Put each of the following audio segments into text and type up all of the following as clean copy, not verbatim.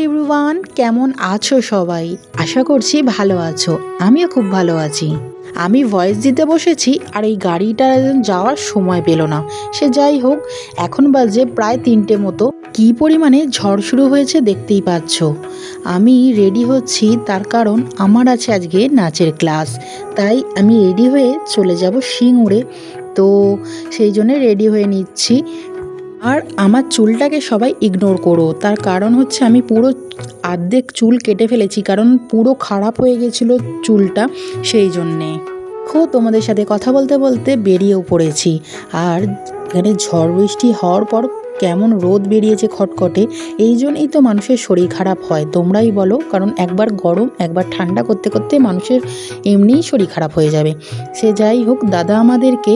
Everyone, কেমন আছো সবাই? আশা করছি ভালো আছো। আমিও খুব ভালো আছি। আমি ভয়েস দিতে বসেছি আর এই গাড়িটা যাওয়ার সময় পেল না। সে যাই হোক, এখন বাজে প্রায় 3টে মতো। কী পরিমাণে ঝড় শুরু হয়েছে দেখতেই পাচ্ছ। আমি রেডি হচ্ছি, তার কারণ আমার আছে আজকে নাচের ক্লাস। তাই আমি রেডি হয়ে চলে যাব সিঙ্গুরে। তো সেই জন্যে রেডি হয়ে নিচ্ছি। আর আমার চুলটাকে সবাই ইগনোর করো, তার কারণ হচ্ছে আমি পুরো অর্ধেক চুল কেটে ফেলেছি, কারণ পুরো খারাপ হয়ে গেছিলো চুলটা, সেই জন্যে। তোমাদের সাথে কথা বলতে বলতে বেরিয়েও পড়েছি। আর এখানে ঝড় বৃষ্টি হওয়ার পর কেমন রোদ বেরিয়েছে খটখটে, এই জন্যই তো মানুষের শরীর খারাপ হয়, তোমরাই বলো। কারণ একবার গরম একবার ঠান্ডা করতে করতে মানুষের এমনিই শরীর খারাপ হয়ে যাবে। সে যাই হোক, দাদা আমাদেরকে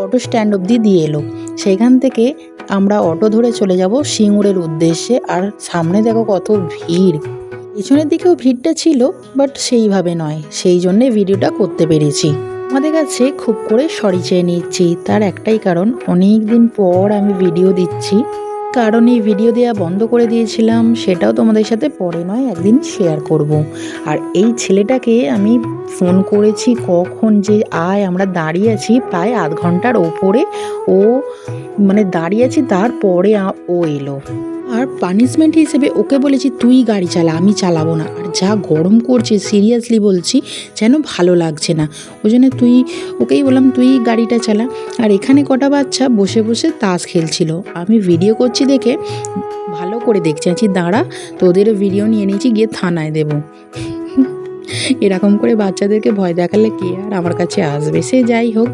অটো স্ট্যান্ড অবধি দিয়ে এলো। সেখান থেকে আমরা অটো ধরে চলে যাব সিঙ্গুরের উদ্দেশ্যে। আর সামনে দেখো কত ভিড়, পেছনের দিকেও ভিড়টা ছিল, বাট সেইভাবে নয়, সেই জন্যে ভিডিওটা করতে পেরেছি। আমাদের কাছে খুব করে সরি চেয়ে নিচ্ছি, তার একটাই কারণ, অনেক দিন পর আমি ভিডিও দিচ্ছি। কারণ এই ভিডিও দেওয়া বন্ধ করে দিয়েছিলাম, সেটাও তোমাদের সাথে পরে নয় একদিন শেয়ার করব। আর এই ছেলেটাকে আমি ফোন করেছি কখন যে আয়, আমরা দাঁড়িয়ে আছি প্রায় আধ ঘন্টার ওপরে। ও মানে দাঁড়িয়ে আছি, তারপরে ও এলো। আর পানিশমেন্ট হিসেবে ওকে বলেছি তুই গাড়ি চালা, আমি চালাবো না। আর যা গরম করছে, সিরিয়াসলি বলছি, যেন ভালো লাগছে না। ওই জন্য ওকেই বললাম তুই গাড়িটা চালা। আর এখানে কটা বাচ্চা বসে বসে তাস খেলছিল। আমি ভিডিও করছি দেখে ভালো করে দেখছি, আছি দাঁড়া, তোদেরও ভিডিও নিয়ে নিয়েছি, গিয়ে থানায় দেবো। এরকম করে বাচ্চাদেরকে ভয় দেখালে কে আর আমার কাছে আসবে। সে যাই হোক,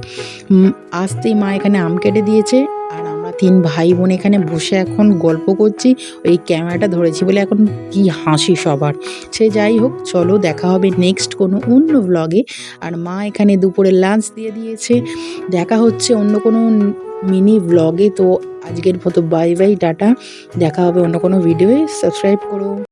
আসতেই মা এখানে আম কেটে দিয়েছে। আর আমরা 3 ভাই বোন এখানে বসে এখন গল্প করছি। ওই ক্যামেরাটা ধরেছি বলে এখন কি হাসি সবার। সে যাই হোক, চলো দেখা হবে নেক্সট কোনো অন্য ব্লগে। আর মা এখানে দুপুরে লাঞ্চ দিয়ে দিয়েছে। দেখা হচ্ছে অন্য কোনো মিনি ব্লগে। তো আজকের মতো বাই বাই, টাটা। দেখা হবে অন্য কোনো ভিডিওয়ে। সাবস্ক্রাইব করো।